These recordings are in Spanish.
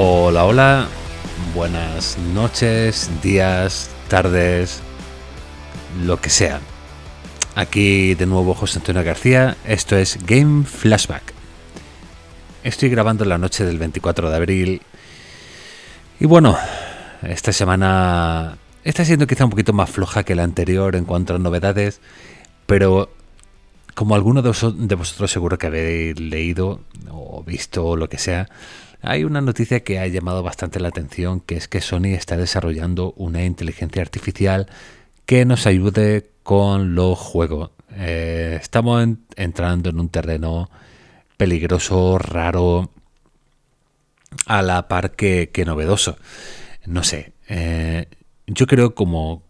Hola, hola, buenas noches, días, tardes, lo que sea. Aquí de nuevo José Antonio García, esto es Game Flashback. Estoy grabando la noche del 24 de abril y bueno, esta semana está siendo quizá un poquito más floja que la anterior en cuanto a novedades, pero como alguno de vosotros seguro que habéis leído o visto o lo que sea, hay una noticia que ha llamado bastante la atención, que es que Sony está desarrollando una inteligencia artificial que nos ayude con los juegos. Estamos entrando en un terreno peligroso, raro, a la par que novedoso. No sé, yo creo, como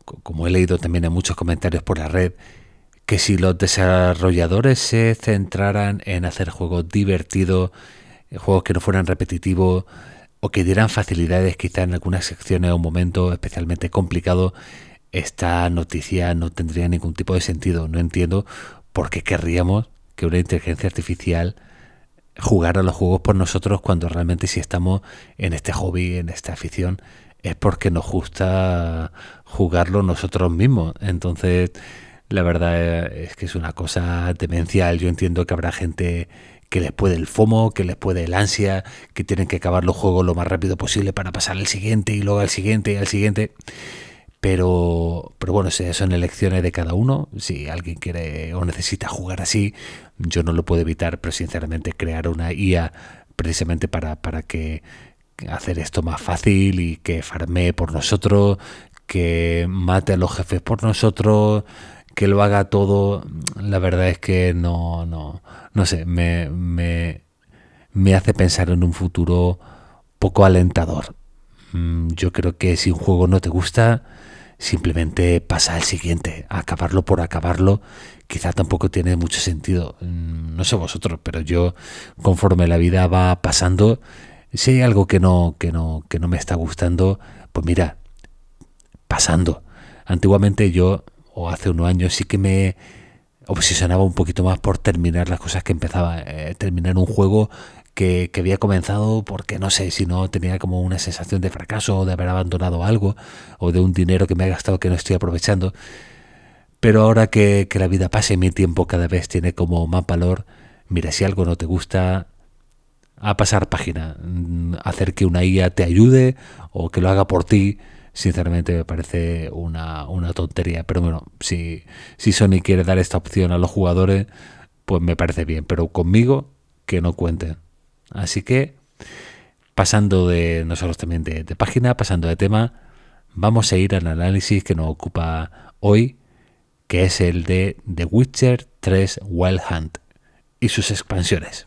he leído también en muchos comentarios por la red, que si los desarrolladores se centraran en hacer juegos divertidos, juegos que no fueran repetitivos o que dieran facilidades quizá en algunas secciones o momentos especialmente complicados, esta noticia no tendría ningún tipo de sentido. No entiendo por qué querríamos que una inteligencia artificial jugara los juegos por nosotros cuando realmente si estamos en este hobby, en esta afición, es porque nos gusta jugarlo nosotros mismos. Entonces, la verdad es que es una cosa demencial. Yo entiendo que habrá gente que les puede el FOMO, que les puede el ansia, que tienen que acabar los juegos lo más rápido posible para pasar al siguiente y luego al siguiente y al siguiente. Pero bueno, si son elecciones de cada uno. Si alguien quiere o necesita jugar así, yo no lo puedo evitar, pero sinceramente crear una IA precisamente para que hacer esto más fácil y que farmee por nosotros, que mate a los jefes por nosotros, que lo haga todo, la verdad es que no sé, me hace pensar en un futuro poco alentador. Yo creo que si un juego no te gusta, simplemente pasa al siguiente, a acabarlo por acabarlo. Quizá tampoco tiene mucho sentido. No sé vosotros, pero yo, conforme la vida va pasando, si hay algo que no me está gustando, pues mira, pasando. Antiguamente yo, o hace unos años, sí que me obsesionaba un poquito más por terminar las cosas que empezaba. Terminar un juego que había comenzado porque no sé, si no tenía como una sensación de fracaso o de haber abandonado algo o de un dinero que me ha gastado que no estoy aprovechando. Pero ahora que la vida pasa y mi tiempo cada vez tiene como más valor, mira, si algo no te gusta, a pasar página. Hacer que una IA te ayude o que lo haga por ti, sinceramente me parece una tontería. Pero bueno, si Sony quiere dar esta opción a los jugadores, pues me parece bien. Pero conmigo, que no cuenten. Así que, pasando de nosotros también de página, pasando de tema, vamos a ir al análisis que nos ocupa hoy, que es el de The Witcher 3 Wild Hunt y sus expansiones.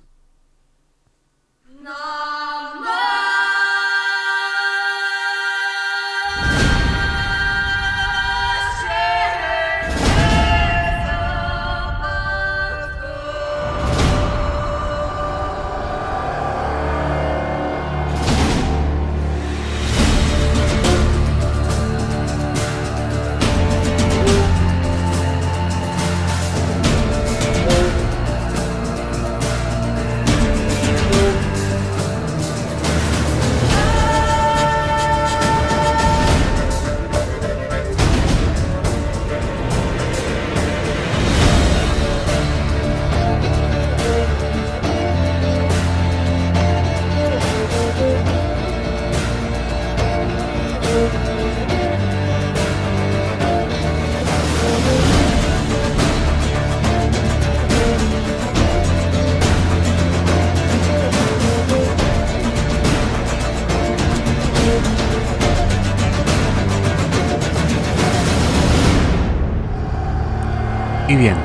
Y bien,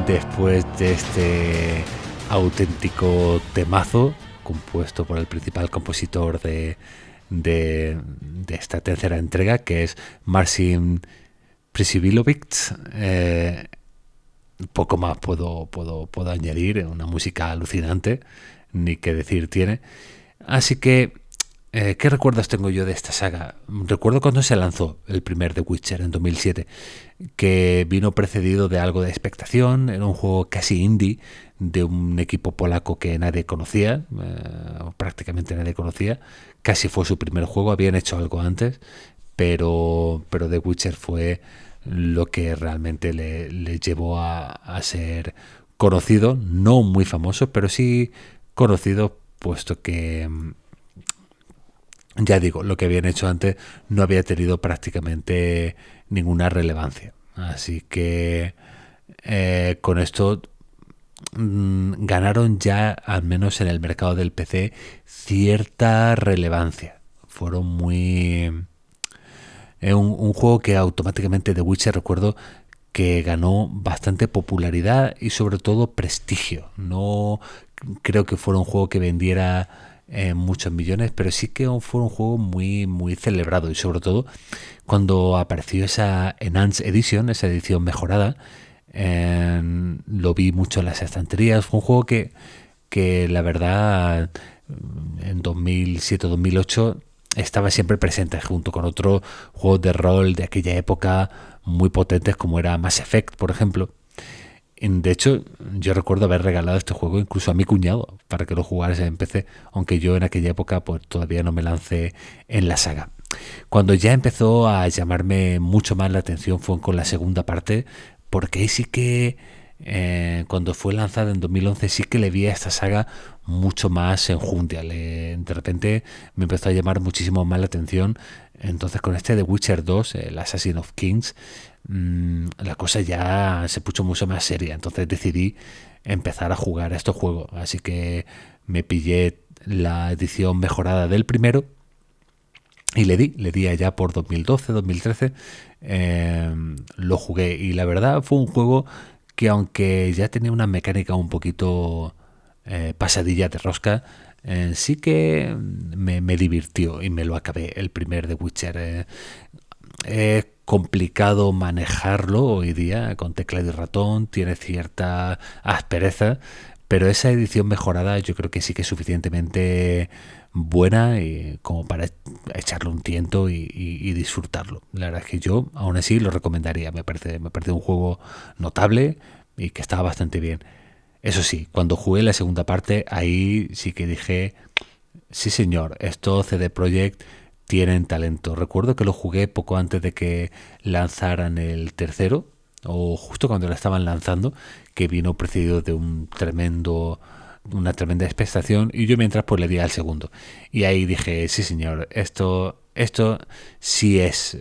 después de este auténtico temazo compuesto por el principal compositor de esta tercera entrega, que es Marcin Prisivilovich, poco más puedo añadir. Una música alucinante, ni qué decir tiene. Así que, ¿qué recuerdos tengo yo de esta saga? Recuerdo cuando se lanzó el primer The Witcher en 2007, que vino precedido de algo de expectación. Era un juego casi indie, de un equipo polaco que nadie conocía, prácticamente nadie conocía. Casi fue su primer juego, habían hecho algo antes, pero The Witcher fue lo que realmente le llevó a ser conocido, no muy famoso, pero sí conocido, puesto que, ya digo, lo que habían hecho antes no había tenido prácticamente ninguna relevancia. Así que con esto ganaron ya, al menos en el mercado del PC, cierta relevancia. Fueron muy... un juego que automáticamente The Witcher, recuerdo que ganó bastante popularidad y sobre todo prestigio. No creo que fuera un juego que vendiera muchos millones, pero sí que fue un juego muy celebrado, y sobre todo cuando apareció esa Enhanced Edition, esa edición mejorada. Lo vi mucho en las estanterías. Fue un juego que la verdad en 2007-2008 estaba siempre presente, junto con otros juegos de rol de aquella época muy potentes, como era Mass Effect, por ejemplo. De hecho, yo recuerdo haber regalado este juego incluso a mi cuñado para que lo jugase en PC, aunque yo en aquella época pues todavía no me lancé en la saga. Cuando ya empezó a llamarme mucho más la atención fue con la segunda parte, porque ahí sí que cuando fue lanzada en 2011 sí que le vi a esta saga mucho más enjundia. De repente me empezó a llamar muchísimo más la atención. Entonces con este The Witcher 2, el Assassin of Kings, la cosa ya se puso mucho más seria. Entonces decidí empezar a jugar a estos juegos. Así que me pillé la edición mejorada del primero y le di allá por 2012, 2013, lo jugué, y la verdad fue un juego que, aunque ya tenía una mecánica un poquito pasadilla de rosca, sí que me divirtió y me lo acabé, el primer The Witcher. Es complicado manejarlo hoy día con teclado y ratón, tiene cierta aspereza, pero esa edición mejorada yo creo que sí que es suficientemente buena y como para echarle un tiento y disfrutarlo. La verdad es que yo aún así lo recomendaría. Me parece un juego notable y que está bastante bien. Eso sí, cuando jugué la segunda parte, ahí sí que dije, sí señor, esto CD Projekt tienen talento. Recuerdo que lo jugué poco antes de que lanzaran el tercero, o justo cuando lo estaban lanzando, que vino precedido de una tremenda expectación, y yo mientras pues le di al segundo. Y ahí dije, sí señor, esto sí es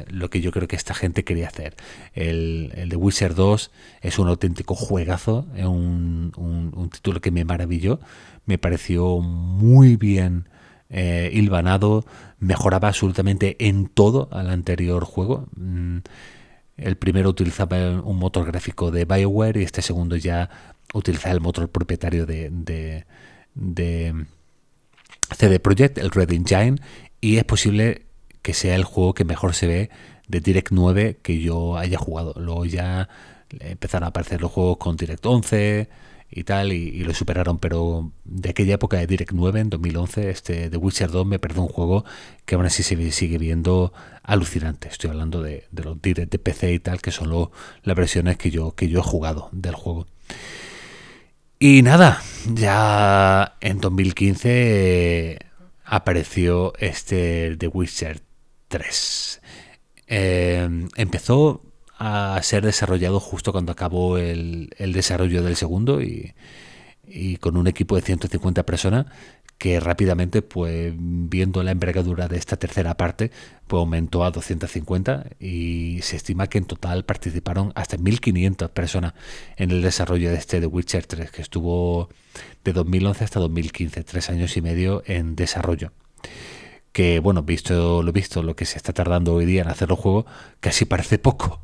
lo que yo creo que esta gente quería hacer. El The Witcher 2 es un auténtico juegazo, es un título que me maravilló, me pareció muy bien hilvanado, mejoraba absolutamente en todo al anterior juego. El primero utilizaba un motor gráfico de BioWare y este segundo ya utiliza el motor propietario de CD Projekt, el Red Engine, y es posible que sea el juego que mejor se ve de Direct 9 que yo haya jugado. Luego ya empezaron a aparecer los juegos con Direct 11 y tal, y lo superaron, pero de aquella época de Direct 9, en 2011, The Witcher 2 me parece un juego que aún así se sigue viendo alucinante. Estoy hablando de los Direct de PC y tal, que son las versiones que yo he jugado del juego. Y nada, ya en 2015 apareció The Witcher 3. Empezó a ser desarrollado justo cuando acabó el desarrollo del segundo, y con un equipo de 150 personas que rápidamente, pues viendo la envergadura de esta tercera parte, pues aumentó a 250, y se estima que en total participaron hasta 1500 personas en el desarrollo de The Witcher 3, que estuvo de 2011 hasta 2015, 3 años y medio en desarrollo. Que bueno, visto lo que se está tardando hoy día en hacer los juegos, casi parece poco.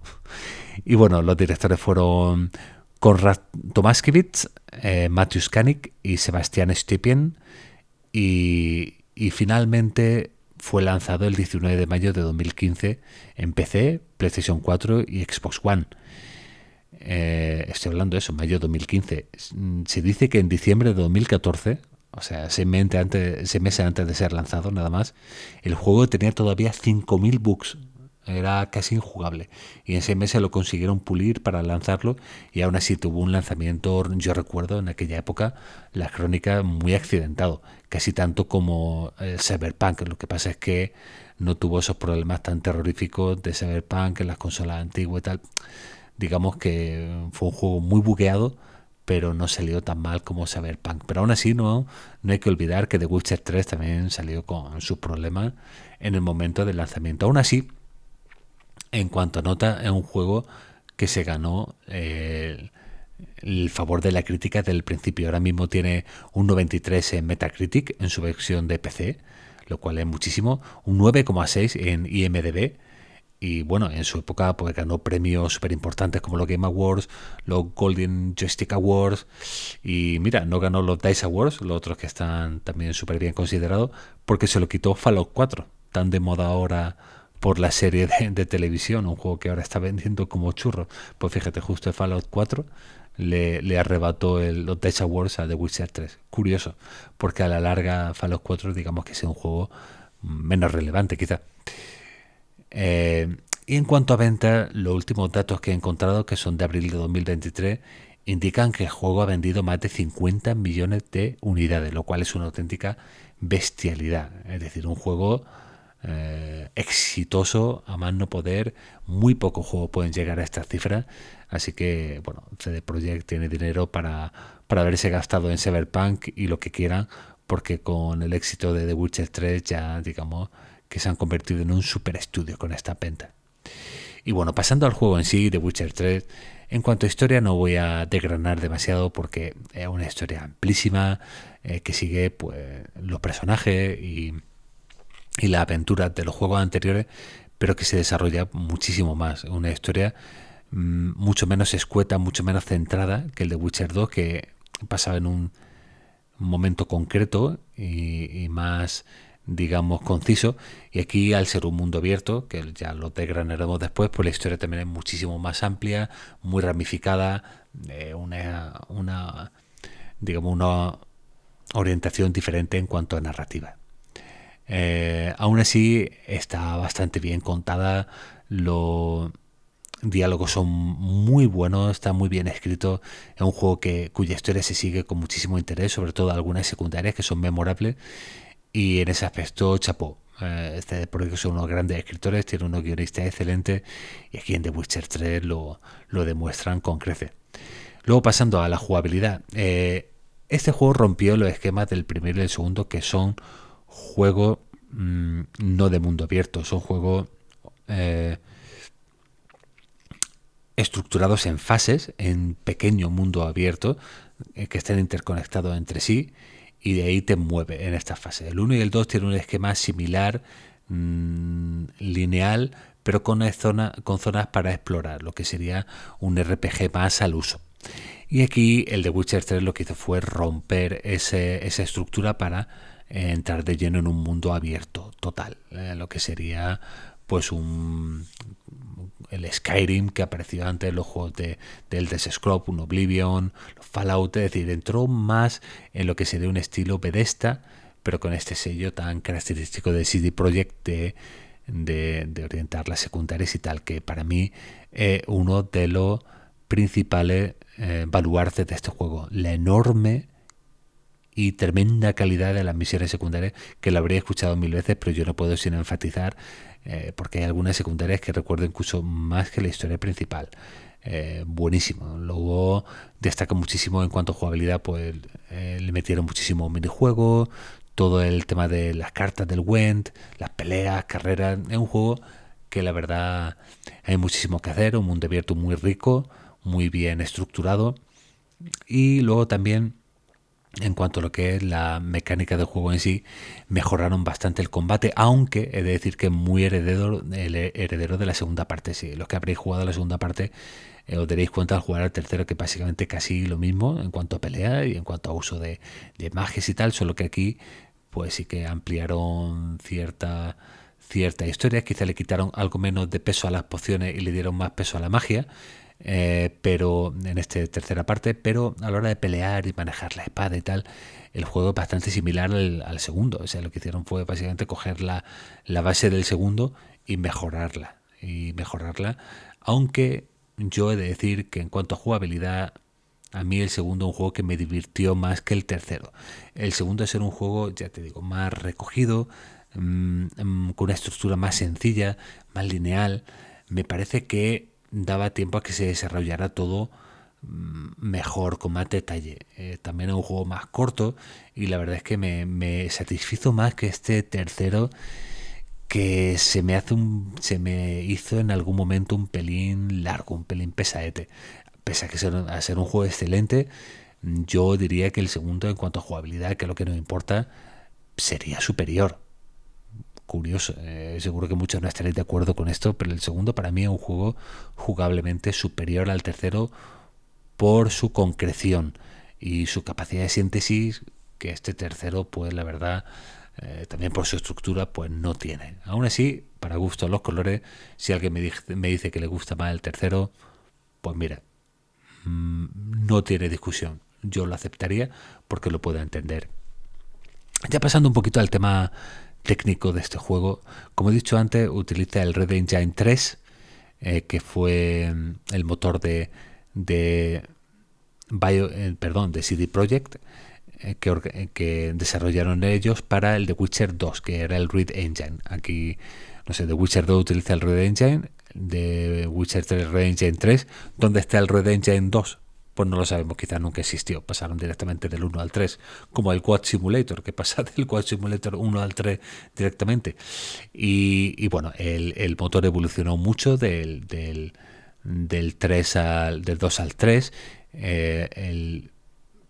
Y bueno, los directores fueron Konrad Tomaskiewicz, Mateusz Kanik y Sebastian Stepien, y finalmente fue lanzado el 19 de mayo de 2015 en PC, PlayStation 4 y Xbox One. Estoy hablando de eso, mayo de 2015. Se dice que en diciembre de 2014, o sea, 6 meses antes de ser lanzado nada más, el juego tenía todavía 5.000 bugs. era casi injugable. Y en 6 meses lo consiguieron pulir para lanzarlo y aún así tuvo un lanzamiento, yo recuerdo en aquella época, las crónicas muy accidentado, casi tanto como el Cyberpunk. Lo que pasa es que no tuvo esos problemas tan terroríficos de Cyberpunk en las consolas antiguas y tal. Digamos que fue un juego muy bugueado, pero no salió tan mal como Cyberpunk. Pero aún así no hay que olvidar que The Witcher 3 también salió con sus problemas en el momento del lanzamiento. Aún así, en cuanto a nota, es un juego que se ganó el favor de la crítica desde el principio. Ahora mismo tiene un 93 en Metacritic en su versión de PC, lo cual es muchísimo, un 9,6 en IMDb. Y bueno, en su época pues ganó premios súper importantes como los Game Awards, los Golden Joystick Awards. Y mira, no ganó los DICE Awards, los otros que están también súper bien considerados, porque se lo quitó Fallout 4, tan de moda ahora por la serie de televisión, un juego que ahora está vendiendo como churro. Pues fíjate, justo el Fallout 4 le arrebató los DICE Awards a The Witcher 3. Curioso, porque a la larga Fallout 4 digamos que es un juego menos relevante quizá. Y en cuanto a venta, los últimos datos que he encontrado, que son de abril de 2023, indican que el juego ha vendido más de 50 millones de unidades, lo cual es una auténtica bestialidad. Es decir, un juego exitoso a más no poder. Muy pocos juegos pueden llegar a estas cifras. Así que, bueno, CD Projekt tiene dinero para haberse gastado en Cyberpunk y lo que quieran, porque con el éxito de The Witcher 3 ya, digamos, que se han convertido en un super estudio con esta venta. Y bueno, pasando al juego en sí, The Witcher 3, en cuanto a historia no voy a desgranar demasiado porque es una historia amplísima que sigue pues los personajes y las aventuras de los juegos anteriores, pero que se desarrolla muchísimo más. Una historia mucho menos escueta, mucho menos centrada que el de Witcher 2, que pasaba en un momento concreto y más, digamos, conciso. Y aquí, al ser un mundo abierto, que ya lo desgranaremos después, pues la historia también es muchísimo más amplia, muy ramificada, digamos, una orientación diferente en cuanto a narrativa. Aún así, está bastante bien contada. Los diálogos son muy buenos, está muy bien escrito. Es un juego cuya historia se sigue con muchísimo interés, sobre todo algunas secundarias que son memorables. Y en ese aspecto, chapó. Este proyecto son unos grandes escritores, tiene unos guionistas excelentes y aquí en The Witcher 3 lo demuestran con creces. Luego pasando a la jugabilidad. Este juego rompió los esquemas del primero y el segundo, que son juegos no de mundo abierto, son juegos estructurados en fases, en pequeño mundo abierto, que estén interconectados entre sí, y de ahí te mueve en esta fase. El 1 y el 2 tienen un esquema similar, lineal, pero con zonas para explorar, lo que sería un RPG más al uso. Y aquí el de Witcher 3 lo que hizo fue romper esa estructura para entrar de lleno en un mundo abierto total, lo que sería pues el Skyrim que apareció antes en los juegos de Elder Scrolls, un Oblivion, los Fallout. Es decir, entró más en lo que sería un estilo Bethesda, pero con este sello tan característico de CD Projekt de orientar las secundarias y tal, que para mí es uno de los principales baluartes de este juego, la enorme y tremenda calidad de las misiones secundarias, que lo habría escuchado mil veces, pero yo no puedo sin enfatizar, porque hay algunas secundarias que recuerdo incluso más que la historia principal. Buenísimo. Luego destaca muchísimo en cuanto a jugabilidad, pues le metieron muchísimo minijuegos, todo el tema de las cartas del Gwent, las peleas, carreras. Es un juego que la verdad hay muchísimo que hacer, un mundo abierto muy rico, muy bien estructurado. Y luego también, en cuanto a lo que es la mecánica del juego en sí, mejoraron bastante el combate, aunque he de decir que es muy heredero de la segunda parte. Sí, los que habréis jugado la segunda parte os daréis cuenta al jugar al tercero que básicamente casi lo mismo en cuanto a pelea y en cuanto a uso de magias y tal, solo que aquí pues sí que ampliaron cierta historia, quizá le quitaron algo menos de peso a las pociones y le dieron más peso a la magia, pero en esta tercera parte, pero a la hora de pelear y manejar la espada y tal, el juego es bastante similar al segundo. O sea, lo que hicieron fue básicamente coger la base del segundo y mejorarla. y mejorarla, aunque yo he de decir que en cuanto a jugabilidad, a mí el segundo es un juego que me divirtió más que el tercero. El segundo es ser un juego, ya te digo, más recogido, con una estructura más sencilla, más lineal. Me parece que daba tiempo a que se desarrollara todo mejor, con más detalle. También es un juego más corto y la verdad es que me satisfizo más que este tercero, que se me hizo en algún momento un pelín largo, un pelín pesadete. Pese a que a ser un juego excelente, yo diría que el segundo, en cuanto a jugabilidad, que es lo que nos importa, sería superior. Curioso, seguro que muchos no estaréis de acuerdo con esto, pero el segundo para mí es un juego jugablemente superior al tercero por su concreción y su capacidad de síntesis, que este tercero, pues la verdad, también por su estructura, pues no tiene. Aún así, para gustos los colores, si alguien me dice que le gusta más el tercero, pues mira, no tiene discusión. Yo lo aceptaría porque lo puedo entender. Ya pasando un poquito al tema técnico de este juego, como he dicho antes, utiliza el Red Engine 3, que fue el motor de de CD Projekt, que desarrollaron ellos para el The Witcher 2, que era el Red Engine. Aquí, no sé, The Witcher 2 utiliza el Red Engine, de Witcher 3 Red Engine 3. ¿Dónde está el Red Engine 2? Pues no lo sabemos, quizás nunca existió. Pasaron directamente del 1 al 3, como el Quad Simulator, que pasa del Quad Simulator 1 al 3 directamente. Y bueno, el motor evolucionó mucho del 3 del 2 al 3. El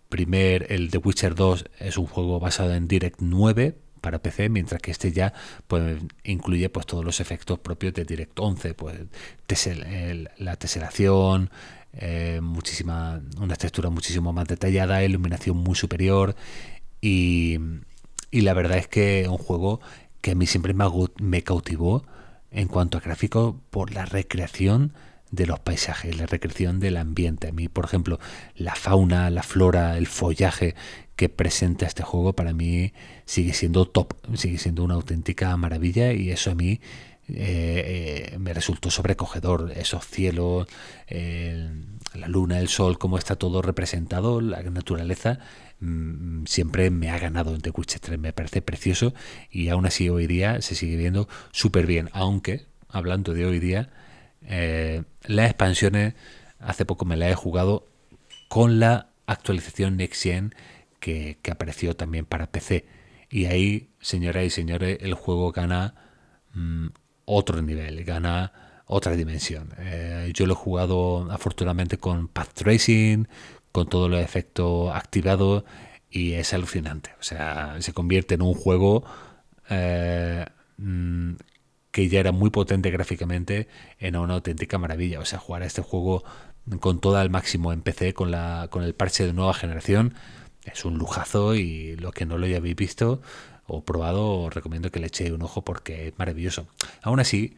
The Witcher 2 es un juego basado en Direct 9 para PC, mientras que este ya pues incluye pues todos los efectos propios de Direct 11, pues la teselación, una textura muchísimo más detallada, iluminación muy superior y, y la verdad es que es un juego que a mí siempre me cautivó en cuanto a gráficos por la recreación de los paisajes, la recreación del ambiente. A mí, por ejemplo, la fauna, la flora, el follaje que presenta este juego para mí sigue siendo top, sigue siendo una auténtica maravilla y eso a mí me resultó sobrecogedor. Esos cielos, la luna, el sol, cómo está todo representado, la naturaleza, siempre me ha ganado en The Witcher 3, me parece precioso y aún así hoy día se sigue viendo súper bien, aunque, hablando de hoy día, las expansiones, hace poco me las he jugado con la actualización Next Gen que apareció también para PC. Y ahí, señoras y señores, el juego gana otro nivel, gana otra dimensión. Yo lo he jugado afortunadamente con Path Tracing, con todos los efectos activados y es alucinante. O sea, se convierte en un juego que ya era muy potente gráficamente en una auténtica maravilla. O sea, jugar a este juego con todo al máximo en PC, con el parche de nueva generación, es un lujazo y los que no lo hayáis visto o probado, os recomiendo que le echéis un ojo porque es maravilloso. Aún así,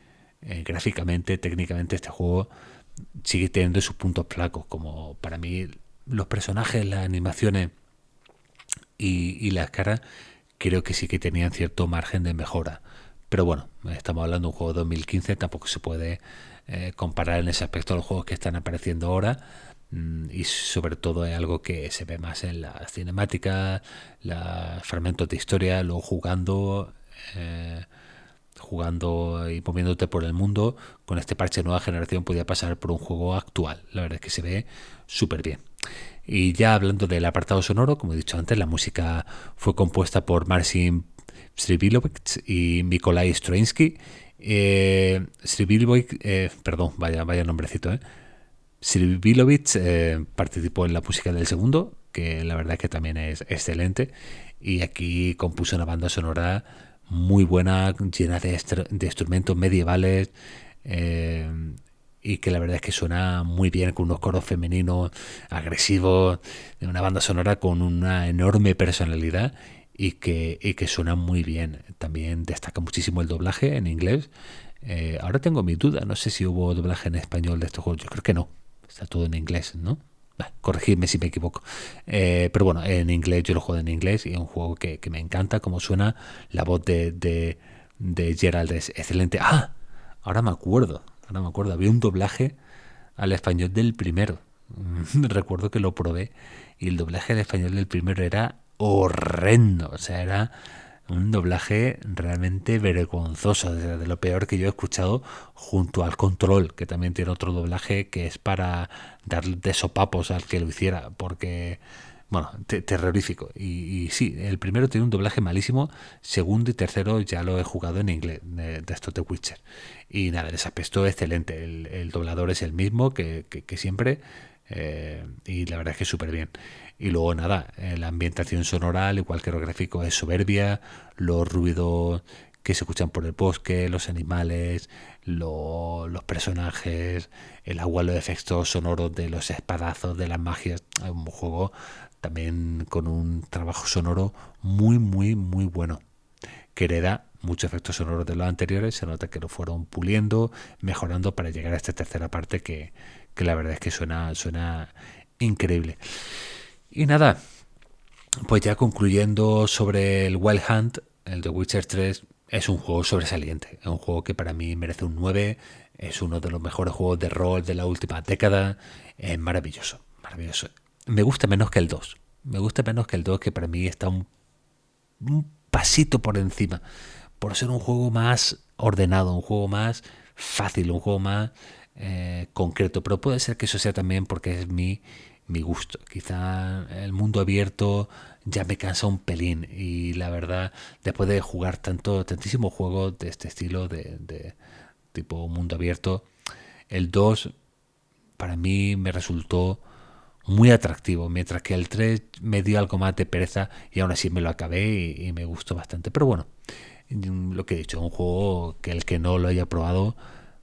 gráficamente, técnicamente, este juego sigue teniendo sus puntos flacos, como para mí los personajes, las animaciones y las caras, creo que sí que tenían cierto margen de mejora. Pero bueno, estamos hablando de un juego de 2015, tampoco se puede comparar en ese aspecto a los juegos que están apareciendo ahora. Y sobre todo es algo que se ve más en las cinemáticas, los fragmentos de historia, luego jugando y moviéndote por el mundo. Con este parche de nueva generación podía pasar por un juego actual. La verdad es que se ve súper bien. Y ya hablando del apartado sonoro, como he dicho antes, la música fue compuesta por Marcin Srivilovich y Mikolai Stroinsky. Perdón, vaya nombrecito, Srivilovich participó en la música del segundo, que la verdad es que también es excelente, y aquí compuso una banda sonora muy buena, llena de instrumentos medievales, y que la verdad es que suena muy bien, con unos coros femeninos agresivos, de una banda sonora con una enorme personalidad y que suena muy bien. También destaca muchísimo el doblaje en inglés. Ahora tengo mi duda, no sé si hubo doblaje en español de este juego, yo creo que no, está todo en inglés, ¿no? Corregidme si me equivoco. Pero bueno, en inglés, yo lo juego en inglés y es un juego que me encanta, como suena. La voz de Gerald es excelente. ahora me acuerdo, había un doblaje al español del primero. Recuerdo que lo probé y el doblaje al español del primero era horrendo, o sea, era un doblaje realmente vergonzoso, de lo peor que yo he escuchado, junto al Control, que también tiene otro doblaje que es para darle de sopapos al que lo hiciera, porque, bueno, terrorífico. Y sí, el primero tiene un doblaje malísimo, segundo y tercero ya lo he jugado en inglés, de estos de Witcher. Y nada, en ese aspecto excelente, el doblador es el mismo que siempre, y la verdad es que súper bien. Y luego nada, la ambientación sonora, al igual que lo gráfico, es soberbia, los ruidos que se escuchan por el bosque, los animales, los personajes, el agua, los efectos sonoros de los espadazos, de las magias. Es un juego también con un trabajo sonoro muy, muy, muy bueno, que hereda muchos efectos sonoros de los anteriores. Se nota que lo fueron puliendo, mejorando para llegar a esta tercera parte que la verdad es que suena increíble. Y nada, pues ya concluyendo sobre el Wild Hunt, el de Witcher 3 es un juego sobresaliente, es un juego que para mí merece un 9, es uno de los mejores juegos de rol de la última década, es maravilloso, maravilloso. Me gusta menos que el 2, me gusta menos que el 2, que para mí está un pasito por encima, por ser un juego más ordenado, un juego más fácil, un juego más concreto, pero puede ser que eso sea también porque es mi gusto. Quizá el mundo abierto ya me cansa un pelín, y la verdad, después de jugar tantísimos juegos de este estilo, de tipo mundo abierto, el 2 para mí me resultó muy atractivo, mientras que el 3 me dio algo más de pereza, y aún así me lo acabé y me gustó bastante. Pero bueno, lo que he dicho, un juego que el que no lo haya probado,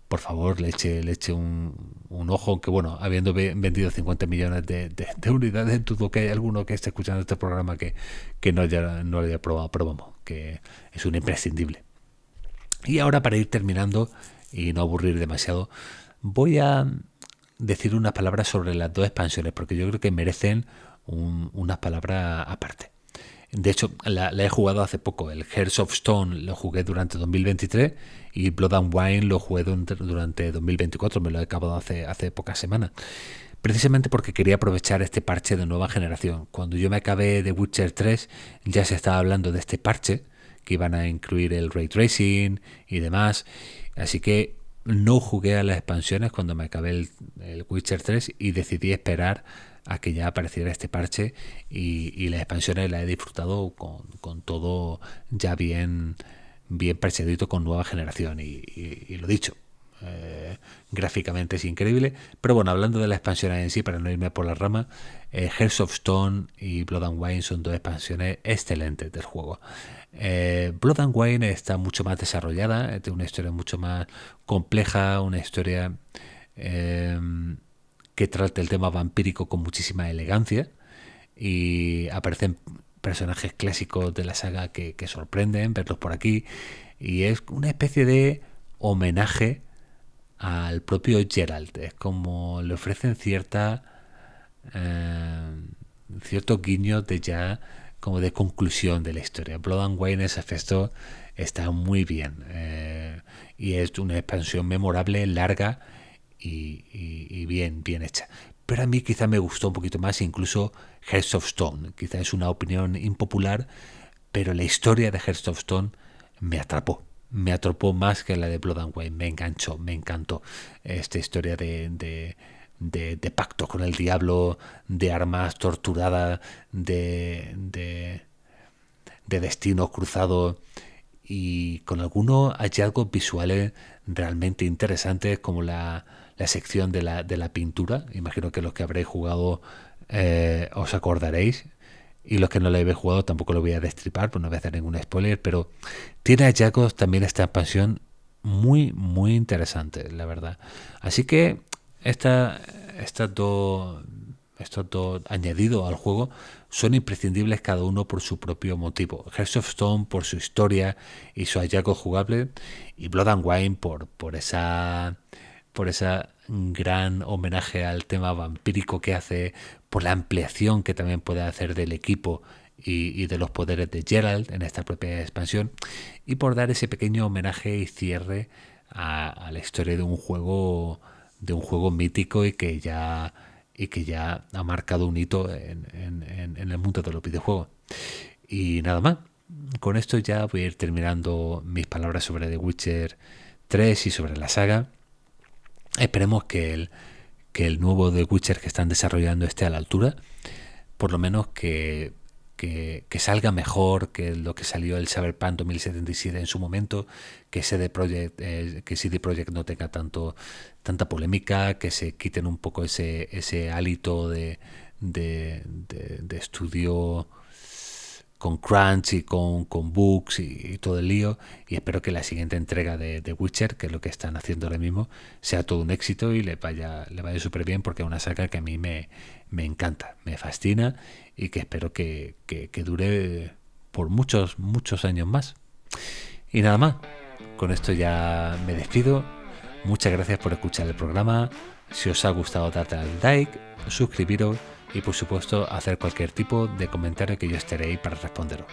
por favor, le eche un ojo, que bueno, habiendo vendido 50 millones de unidades, dudo que hay alguno que esté escuchando este programa que no lo haya probado, pero vamos, que es un imprescindible. Y ahora, para ir terminando y no aburrir demasiado, voy a decir unas palabras sobre las dos expansiones, porque yo creo que merecen unas palabras aparte. De hecho, la he jugado hace poco. El Hearts of Stone lo jugué durante 2023 y Blood and Wine lo jugué durante 2024. Me lo he acabado hace pocas semanas. Precisamente porque quería aprovechar este parche de nueva generación. Cuando yo me acabé de Witcher 3 ya se estaba hablando de este parche, que iban a incluir el Ray Tracing y demás. Así que no jugué a las expansiones cuando me acabé el Witcher 3 y decidí esperar a que ya apareciera este parche, y las expansiones las he disfrutado con todo ya bien parcheadito, con nueva generación, y lo dicho, gráficamente es increíble. Pero bueno, hablando de las expansiones en sí, para no irme por la rama, Hearts of Stone y Blood and Wine son dos expansiones excelentes del juego. Blood and Wine está mucho más desarrollada, tiene una historia mucho más compleja, una historia que trata el tema vampírico con muchísima elegancia, y aparecen personajes clásicos de la saga que sorprenden verlos por aquí, y es una especie de homenaje al propio Geralt. Es como le ofrecen ciertos guiños de ya como de conclusión de la historia. Blood and Wine, ese aspecto está muy bien, y es una expansión memorable, larga y bien hecha. Pero a mí quizá me gustó un poquito más incluso Hearts of Stone. Quizá es una opinión impopular, pero la historia de Hearts of Stone me atrapó. Me atrapó más que la de Blood and Wine. Me enganchó, me encantó esta historia de pacto con el diablo, de armas torturadas, de destinos cruzados, y con algunos hallazgos visuales realmente interesantes, como la sección de la pintura. Imagino que los que habréis jugado os acordaréis, y los que no lo habéis jugado tampoco lo voy a destripar, pues no voy a hacer ningún spoiler, pero tiene hallazgos también esta expansión muy, muy interesante, la verdad. Así que estas dos estos dos añadidos al juego son imprescindibles, cada uno por su propio motivo. Hearts of Stone por su historia y su hallazgo jugable, y Blood and Wine por esa gran homenaje al tema vampírico que hace, por la ampliación que también puede hacer del equipo y de los poderes de Geralt en esta propia expansión, y por dar ese pequeño homenaje y cierre a la historia de un juego mítico y que ya ha marcado un hito en el mundo de los videojuegos. Y nada más, con esto ya voy a ir terminando mis palabras sobre The Witcher 3 y sobre la saga. Esperemos que el nuevo The Witcher que están desarrollando esté a la altura, por lo menos que salga mejor que lo que salió el Cyberpunk 2077 en su momento, que CD Projekt no tenga tanta polémica, que se quiten un poco ese hálito de estudio con crunch y con bugs y todo el lío, y espero que la siguiente entrega de Witcher, que es lo que están haciendo ahora mismo, sea todo un éxito y le vaya súper bien, porque es una saga que a mí me encanta, me fascina, y que espero que dure por muchos años más. Y nada más, con esto ya me despido. Muchas gracias por escuchar el programa. Si os ha gustado, dadle al like, suscribiros y por supuesto hacer cualquier tipo de comentario que yo estaré ahí para responderos.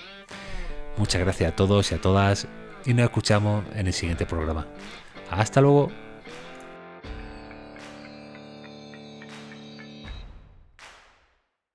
Muchas gracias a todos y a todas y nos escuchamos en el siguiente programa. Hasta luego.